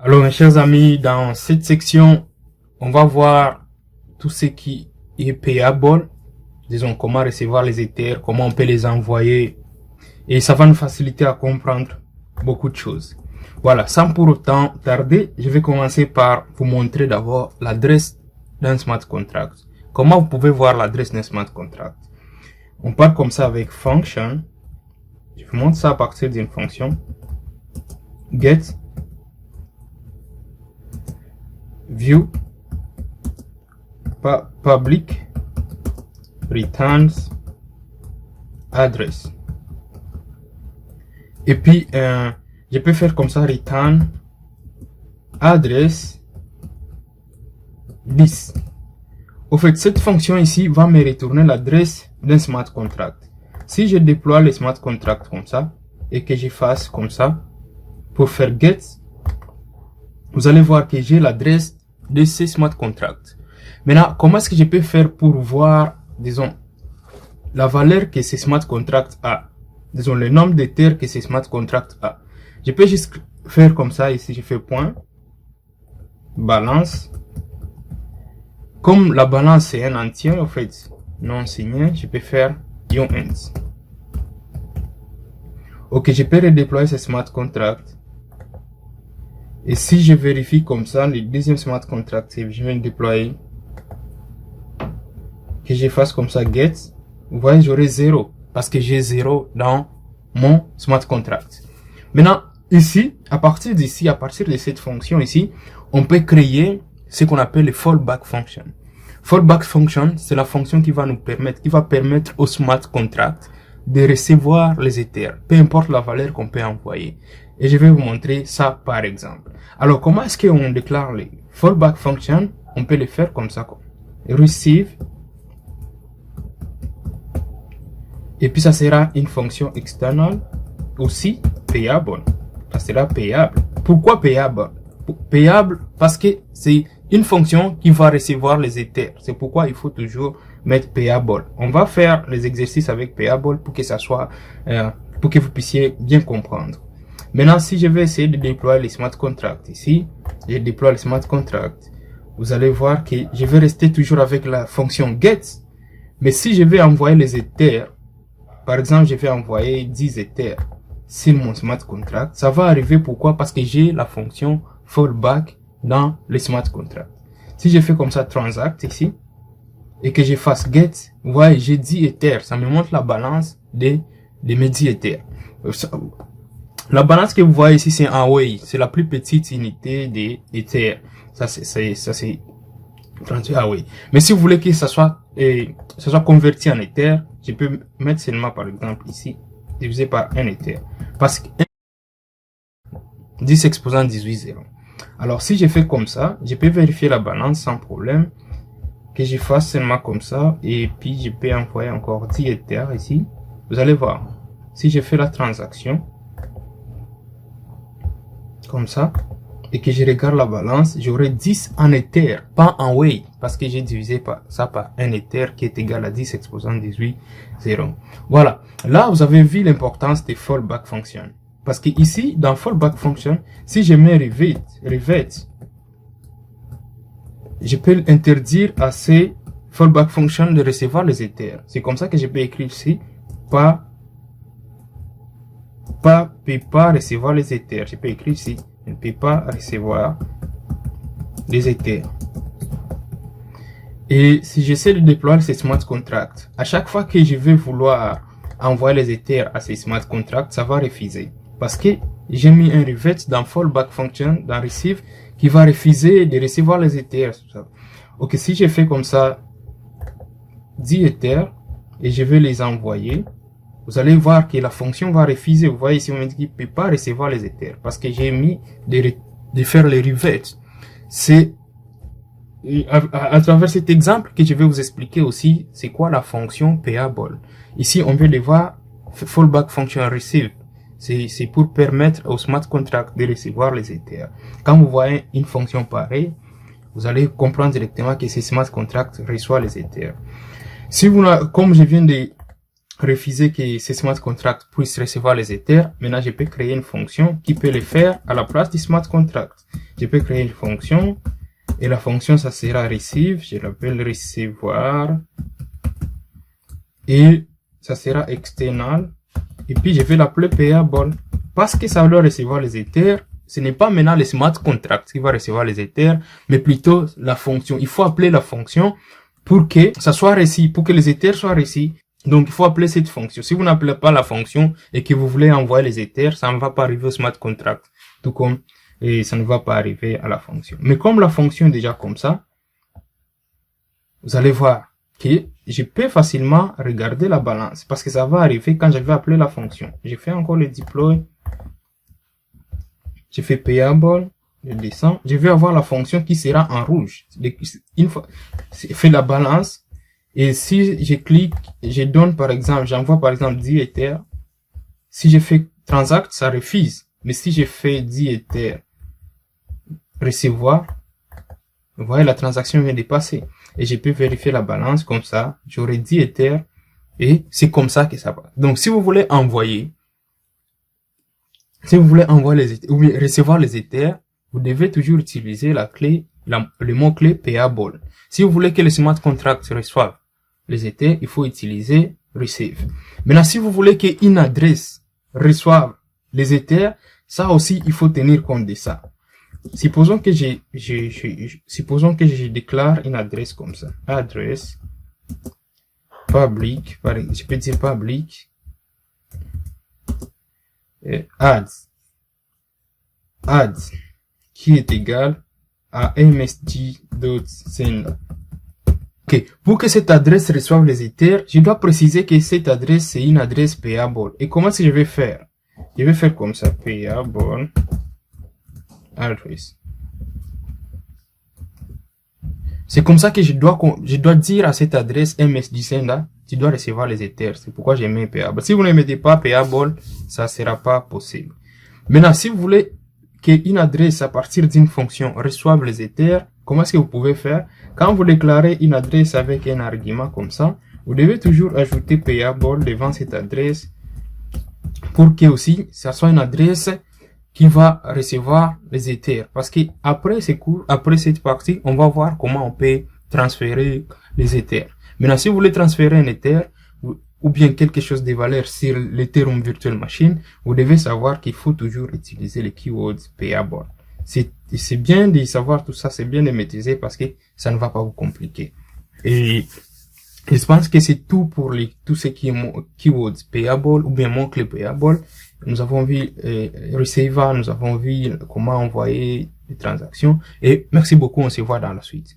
Alors, mes chers amis, dans cette section, on va voir tout ce qui est payable. Disons, comment recevoir les Ethers, comment on peut les envoyer. Et ça va nous faciliter à comprendre beaucoup de choses. Voilà, sans pour autant tarder, je vais commencer par vous montrer d'abord l'adresse d'un smart contract. Comment vous pouvez voir l'adresse d'un smart contract? On part comme ça avec function. Je vous montre ça à partir d'une fonction get view public returns address. Et puis je peux faire comme ça return address 10. Au fait, cette fonction ici va me retourner l'adresse d'un smart contract. Si je déploie le smart contract comme ça et que je fasse comme ça pour faire get, vous allez voir que j'ai l'adresse de ce smart contract. Maintenant, comment est-ce que je peux faire pour voir, disons, la valeur que ce smart contract a, disons, le nombre d'Ethers que ce smart contract a? Je peux juste faire comme ça ici, je fais point balance. Comme la balance c'est un entier, en fait, non signé, je peux faire int. Ok, je peux redéployer ce smart contract. Et si je vérifie comme ça, le deuxième smart contract, je vais le déployer, que je fasse comme ça get, vous voyez, j'aurai 0, parce que j'ai 0 dans mon smart contract. Maintenant, ici, à partir d'ici, à partir de cette fonction ici, on peut créer ce qu'on appelle le fallback function. Fallback function, c'est la fonction qui va permettre au smart contract de recevoir les Ethers, peu importe la valeur qu'on peut envoyer. Et je vais vous montrer ça par exemple. Alors, comment est-ce qu'on déclare les fallback function? On peut le faire comme ça. Receive. Et puis, ça sera une fonction externale aussi payable. Ça sera payable. Pourquoi payable? Payable parce que c'est une fonction qui va recevoir les Ethers. C'est pourquoi il faut toujours mettre payable. On va faire les exercices avec payable pour que ça soit, pour que vous puissiez bien comprendre. Maintenant, si je vais essayer de déployer les smart contracts ici, je déploie le smart contract. Vous allez voir que je vais rester toujours avec la fonction get. Mais si je vais envoyer les Ethers, par exemple, je vais envoyer 10 Ethers sur mon smart contract, ça va arriver. Pourquoi? Parce que j'ai la fonction fallback dans le smart contract. Si je fais comme ça transact ici et que je fasse get, vous voyez, j'ai 10 Ethers. Ça me montre la balance de mes 10 Ethers. La balance que vous voyez ici, c'est en way. C'est la plus petite unité des Ethers. Ça c'est 38 Huawei. Mais si vous voulez que ça soit converti en Ether, je peux mettre seulement par exemple ici, divisé par 1 Ether. Parce que 10 exposant 18 0. Alors si je fais comme ça, je peux vérifier la balance sans problème. Que je fasse seulement comme ça. Et puis je peux envoyer encore 10 Ether ici. Vous allez voir. Si je fais la transaction. Comme ça. Et que je regarde la balance, j'aurai 10 en Ether, pas en way, parce que j'ai divisé ça par 1 Ether qui est égal à 10 exposant 18, 0. Voilà. Là, vous avez vu l'importance des fallback function. Parce que ici, dans fallback function, si je mets revert, je peux interdire à ces fallback function de recevoir les Ethers. C'est comme ça que je peux écrire ici, peut pas recevoir les Ethers. Je peux écrire ici, ne peut pas recevoir les Ethers. Et si j'essaie de déployer ces smart contracts, à chaque fois que je vais vouloir envoyer les Ethers à ces smart contracts, ça va refuser. Parce que j'ai mis un revert dans fallback function, dans receive, qui va refuser de recevoir les Ethers. Ok, si je fais comme ça, 10 Ethers, et je vais les envoyer, vous allez voir que la fonction va refuser. Vous voyez ici, on me dit qu'il ne peut pas recevoir les Ethers. Parce que j'ai mis de faire les reverts. C'est à travers cet exemple que je vais vous expliquer aussi c'est quoi la fonction payable. Ici, on veut le voir fallback function receive. C'est pour permettre au smart contract de recevoir les Ethers. Quand vous voyez une fonction pareille, vous allez comprendre directement que ce smart contract reçoit les Ethers. Si vous, comme je viens de refuser que ces smart contracts puissent recevoir les Ethers, maintenant je peux créer une fonction qui peut le faire à la place du smart contract. Je peux créer une fonction et la fonction ça sera receive, je l'appelle recevoir et ça sera external et puis je vais l'appeler payable parce que ça doit recevoir les Ethers. Ce n'est pas maintenant le smart contract qui va recevoir les Ethers, mais plutôt la fonction. Il faut appeler la fonction pour que ça soit reçu, pour que les Ethers soient reçus. Donc, il faut appeler cette fonction. Si vous n'appelez pas la fonction et que vous voulez envoyer les Ethers, ça ne va pas arriver au smart contract. Tout comme, et ça ne va pas arriver à la fonction. Mais comme la fonction est déjà comme ça, vous allez voir que je peux facilement regarder la balance parce que ça va arriver quand je vais appeler la fonction. Je fais encore le deploy. Je fais payable. Je descends. Je vais avoir la fonction qui sera en rouge. Une fois, je fais la balance. Et si je clique, je donne par exemple, j'envoie par exemple 10 Ethers. Si je fais transact, ça refuse. Mais si je fais 10 Ethers recevoir, vous voyez la transaction vient de passer. Et je peux vérifier la balance comme ça. J'aurai 10 Ethers et c'est comme ça que ça va. Donc si vous voulez envoyer, les Ethers, ou bien recevoir les Ethers, vous devez toujours utiliser la clé, le mot-clé payable. Si vous voulez que le smart contract reçoive les Ethers, il faut utiliser receive. Maintenant, si vous voulez qu'une adresse reçoive les Ethers, ça aussi, il faut tenir compte de ça. Supposons que je déclare une adresse comme ça. Adresse public, je peux dire public, ads qui est égal à msg.send. Ok, pour que cette adresse reçoive les Ethers, je dois préciser que cette adresse c'est une adresse payable. Et comment est-ce que je vais faire? Je vais faire comme ça, payable address. C'est comme ça que je dois dire à cette adresse msg.send, tu dois recevoir les Ethers. C'est pourquoi j'ai mis payable. Si vous ne mettez pas payable, ça sera pas possible. Maintenant, si vous voulez qu'une adresse à partir d'une fonction reçoive les Ethers, comment est-ce que vous pouvez faire? Quand vous déclarez une adresse avec un argument comme ça, vous devez toujours ajouter payable devant cette adresse pour que aussi ça soit une adresse qui va recevoir les Ethers. Parce que après ces cours, après cette partie, on va voir comment on peut transférer les Ethers. Maintenant, si vous voulez transférer un Ether ou bien quelque chose de valeur sur l'Ethereum Virtual Machine, vous devez savoir qu'il faut toujours utiliser les keywords payable. C'est bien de savoir tout ça, c'est bien de maîtriser parce que ça ne va pas vous compliquer. Et je pense que c'est tout pour tous ces keywords payable ou bien mots-clés payable. Nous avons vu receiver, nous avons vu comment envoyer des transactions et merci beaucoup, on se voit dans la suite.